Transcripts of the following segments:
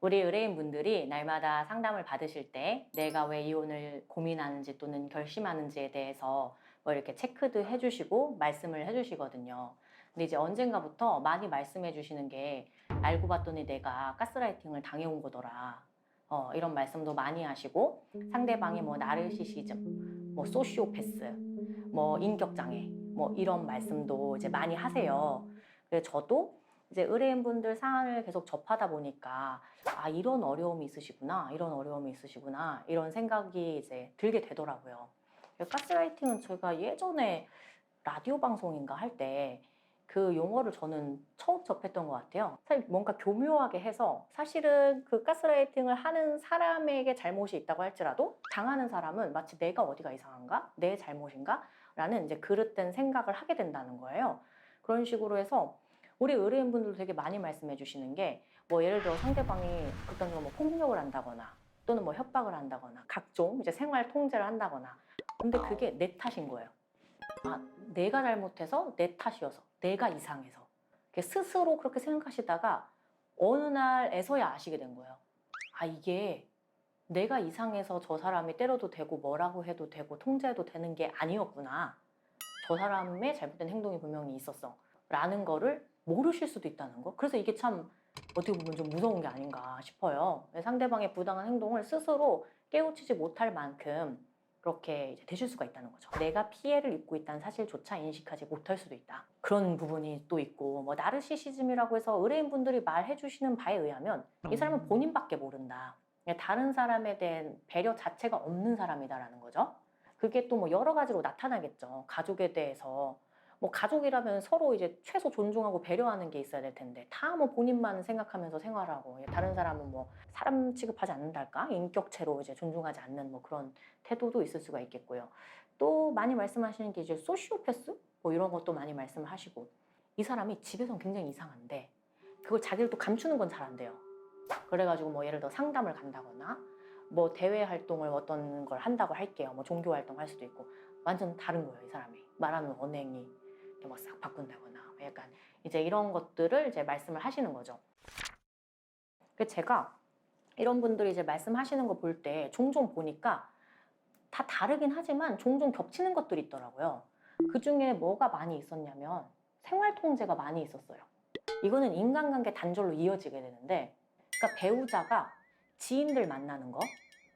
우리 의뢰인분들이 날마다 상담을 받으실 때 내가 왜 이혼을 고민하는지 또는 결심하는지에 대해서 뭐 이렇게 체크도 해주시고 말씀을 해주시거든요. 근데 이제 언젠가부터 많이 말씀해 주시는 게 알고 봤더니 내가 가스라이팅을 당해온 거더라. 이런 말씀도 많이 하시고 상대방이 뭐 나르시시즘, 뭐 소시오패스, 뭐 인격장애, 뭐 이런 말씀도 이제 많이 하세요. 그래서 저도 이제 의뢰인분들 사안을 계속 접하다 보니까 아, 이런 어려움이 있으시구나, 이런 어려움이 있으시구나, 이런 생각이 이제 들게 되더라고요. 가스라이팅은 제가 예전에 라디오 방송인가 할 때 그 용어를 저는 처음 접했던 것 같아요. 사실 뭔가 교묘하게 해서 사실은 그 가스라이팅을 하는 사람에게 잘못이 있다고 할지라도 당하는 사람은 마치 내가 어디가 이상한가? 내 잘못인가? 라는 이제 그릇된 생각을 하게 된다는 거예요. 그런 식으로 해서 우리 의뢰인분들도 되게 많이 말씀해 주시는 게 뭐 예를 들어 상대방이 극단적으로 뭐 폭력을 한다거나 또는 뭐 협박을 한다거나 각종 이제 생활 통제를 한다거나 근데 그게 내 탓인 거예요. 아, 내가 잘못해서 내 탓이어서 내가 이상해서 스스로 그렇게 생각하시다가 어느 날에서야 아시게 된 거예요. 아, 이게 내가 이상해서 저 사람이 때려도 되고 뭐라고 해도 되고 통제해도 되는 게 아니었구나. 저 사람의 잘못된 행동이 분명히 있었어 라는 거를 모르실 수도 있다는 거. 그래서 이게 참 어떻게 보면 좀 무서운 게 아닌가 싶어요. 상대방의 부당한 행동을 스스로 깨우치지 못할 만큼 그렇게 이제 되실 수가 있다는 거죠. 내가 피해를 입고 있다는 사실조차 인식하지 못할 수도 있다. 그런 부분이 또 있고 뭐 나르시시즘이라고 해서 의뢰인분들이 말해 주시는 바에 의하면 이 사람은 본인밖에 모른다. 다른 사람에 대한 배려 자체가 없는 사람이다라는 거죠. 그게 또 뭐 여러 가지로 나타나겠죠. 가족에 대해서. 뭐 가족이라면 서로 이제 최소 존중하고 배려하는 게 있어야 될 텐데 다 뭐 본인만 생각하면서 생활하고 다른 사람은 뭐 사람 취급하지 않는달까? 인격체로 이제 존중하지 않는 뭐 그런 태도도 있을 수가 있겠고요. 또 많이 말씀하시는 게 이제 소시오패스? 뭐 이런 것도 많이 말씀을 하시고 이 사람이 집에서는 굉장히 이상한데 그걸 자기를 또 감추는 건 잘 안 돼요. 그래가지고 뭐 예를 들어 상담을 간다거나 뭐 대외 활동을 어떤 걸 한다고 할게요. 뭐 종교 활동 할 수도 있고 완전 다른 거예요, 이 사람이. 말하는 언행이 막 싹 바꾼다거나 약간 이제 이런 것들을 이제 말씀을 하시는 거죠. 그래서 제가 이런 분들이 이제 말씀하시는 거 볼 때 종종 보니까 다 다르긴 하지만 종종 겹치는 것들이 있더라고요. 그 중에 뭐가 많이 있었냐면 생활 통제가 많이 있었어요. 이거는 인간관계 단절로 이어지게 되는데 그러니까 배우자가 지인들 만나는 거,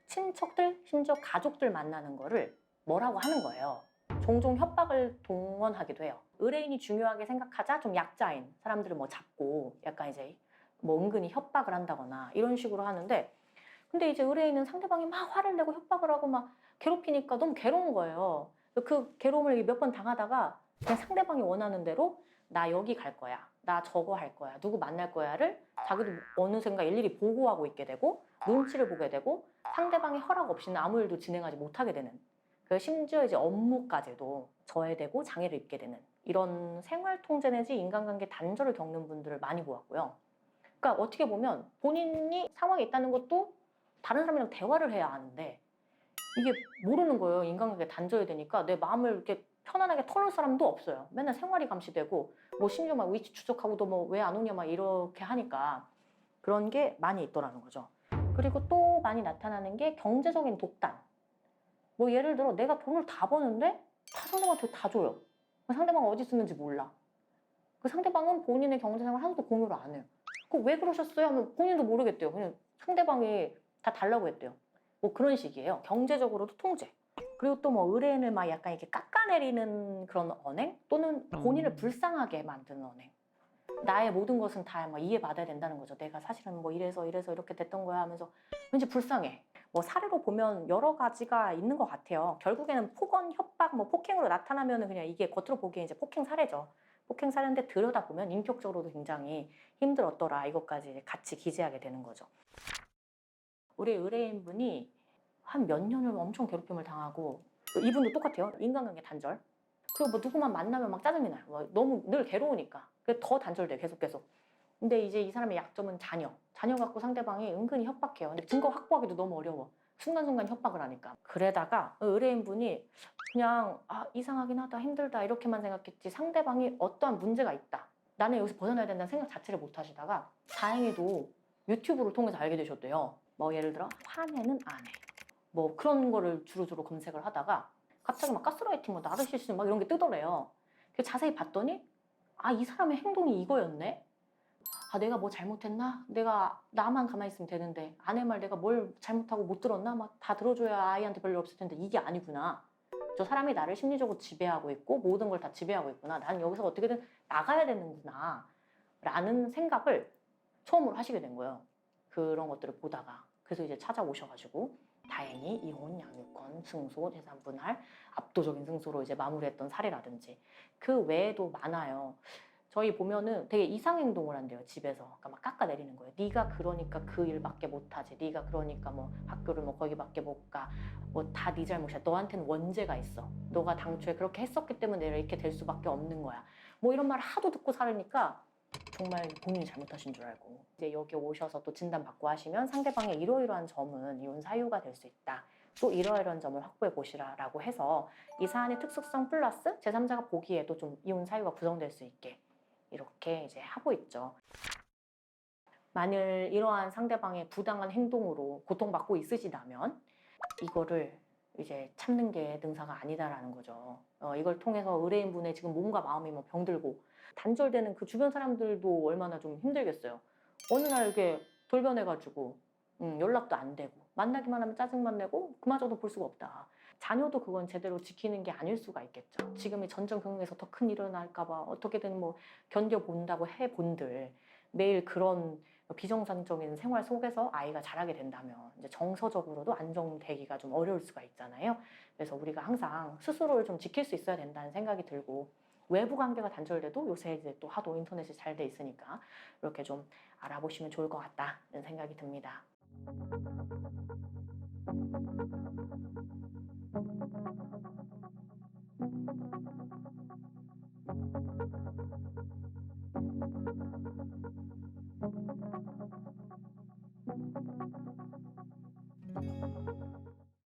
친척들, 심지어 가족들 만나는 거를 뭐라고 하는 거예요. 종종 협박을 동원하기도 해요. 의뢰인이 중요하게 생각하자 좀 약자인 사람들을 뭐 잡고 약간 이제 뭐 은근히 협박을 한다거나 이런 식으로 하는데 근데 이제 의뢰인은 상대방이 막 화를 내고 협박을 하고 막 괴롭히니까 너무 괴로운 거예요. 그 괴로움을 몇 번 당하다가 그냥 상대방이 원하는 대로 나 여기 갈 거야. 나 저거 할 거야. 누구 만날 거야를 자기도 어느샌가 일일이 보고하고 있게 되고 눈치를 보게 되고 상대방의 허락 없이는 아무 일도 진행하지 못하게 되는 심지어 이제 업무까지도 저해되고 장애를 입게 되는 이런 생활 통제 내지 인간관계 단절을 겪는 분들을 많이 보았고요. 그러니까 어떻게 보면 본인이 상황에 있다는 것도 다른 사람이랑 대화를 해야 하는데 이게 모르는 거예요. 인간관계 단절이 되니까 내 마음을 이렇게 편안하게 털을 사람도 없어요. 맨날 생활이 감시되고 뭐 심지어 막 위치 추적하고도 뭐 왜 안 오냐 막 이렇게 하니까 그런 게 많이 있더라는 거죠. 그리고 또 많이 나타나는 게 경제적인 독단. 뭐 예를 들어 내가 돈을 다 버는데 다 상대방한테 다 줘요. 상대방은 어디 쓰는지 몰라. 그 상대방은 본인의 경제생활 하나도 공유를 안 해요. 그 왜 그러셨어요? 하면 본인도 모르겠대요. 그냥 상대방이 다 달라고 했대요. 뭐 그런 식이에요. 경제적으로도 통제. 그리고 또 뭐 의뢰인을 막 약간 이렇게 깎아내리는 그런 언행 또는 본인을 불쌍하게 만드는 언행. 나의 모든 것은 다 막 이해받아야 된다는 거죠. 내가 사실은 뭐 이래서 이렇게 됐던 거야 하면서 왠지 불쌍해. 뭐 사례로 보면 여러 가지가 있는 것 같아요. 결국에는 폭언, 협박, 뭐 폭행으로 나타나면은 그냥 이게 겉으로 보기에 이제 폭행 사례죠. 폭행 사례인데 들여다보면 인격적으로도 굉장히 힘들었더라. 이것까지 같이 기재하게 되는 거죠. 우리 의뢰인분이 한 몇 년을 엄청 괴롭힘을 당하고 이분도 똑같아요. 인간관계 단절. 그리고 뭐 누구만 만나면 막 짜증이 나요. 뭐 너무 늘 괴로우니까. 더 단절돼 계속. 근데 이제 이 사람의 약점은 자녀. 자녀 갖고 상대방이 은근히 협박해요. 근데 증거 확보하기도 너무 어려워. 순간순간 협박을 하니까. 그러다가 의뢰인분이 그냥 이상하긴 하다, 힘들다 이렇게만 생각했지 상대방이 어떠한 문제가 있다. 나는 여기서 벗어나야 된다는 생각 자체를 못 하시다가 다행히도 유튜브를 통해서 알게 되셨대요. 뭐 예를 들어 화내는 아내 뭐 그런 거를 주로 검색을 하다가 갑자기 막 가스라이팅, 뭐 나르시시즘 막 이런 게 뜨더래요. 그래서 자세히 봤더니 아, 이 사람의 행동이 이거였네? 아, 내가 뭐 잘못했나? 내가 나만 가만히 있으면 되는데 아내 말 내가 뭘 잘못하고 못 들었나? 막 다 들어줘야 아이한테 별일 없을 텐데 이게 아니구나. 저 사람이 나를 심리적으로 지배하고 있고 모든 걸 다 지배하고 있구나. 난 여기서 어떻게든 나가야 되는구나. 라는 생각을 처음으로 하시게 된 거예요. 그런 것들을 보다가. 그래서 이제 찾아오셔가지고 다행히 이혼, 양육권, 승소, 재산 분할, 압도적인 승소로 이제 마무리했던 사례라든지 그 외에도 많아요. 저희 보면은 되게 이상행동을 한대요, 집에서. 그러니까 막 깎아내리는 거예요. 네가 그러니까 그 일밖에 못하지. 네가 그러니까 뭐 학교를 뭐 거기밖에 못 가. 뭐 다 네 잘못이야. 너한테는 원죄가 있어. 너가 당초에 그렇게 했었기 때문에 내가 이렇게 될 수밖에 없는 거야. 뭐 이런 말을 하도 듣고 살으니까 정말 본인이 잘못하신 줄 알고 이제 여기 오셔서 또 진단받고 하시면 상대방의 이러이러한 점은 이혼 사유가 될 수 있다. 또 이러이러한 점을 확보해 보시라라고 해서 이 사안의 특수성 플러스 제3자가 보기에도 좀 이혼 사유가 구성될 수 있게 이렇게 이제 하고 있죠. 만일 이러한 상대방의 부당한 행동으로 고통받고 있으시다면 이거를 이제 참는 게 능사가 아니다라는 거죠. 이걸 통해서 의뢰인분의 지금 몸과 마음이 뭐 병들고 단절되는 그 주변 사람들도 얼마나 좀 힘들겠어요. 어느 날 이렇게 돌변해가지고 연락도 안 되고 만나기만 하면 짜증만 내고 그마저도 볼 수가 없다. 자녀도 그건 제대로 지키는 게 아닐 수가 있겠죠. 지금의 전전긍긍에서 더 큰 일이 일어날까 봐 어떻게든 뭐 견뎌본다고 해본들 매일 그런 비정상적인 생활 속에서 아이가 자라게 된다면 이제 정서적으로도 안정되기가 좀 어려울 수가 있잖아요. 그래서 우리가 항상 스스로를 좀 지킬 수 있어야 된다는 생각이 들고 외부 관계가 단절돼도 요새 이제 또 하도 인터넷이 잘 돼 있으니까 이렇게 좀 알아보시면 좋을 것 같다는 생각이 듭니다.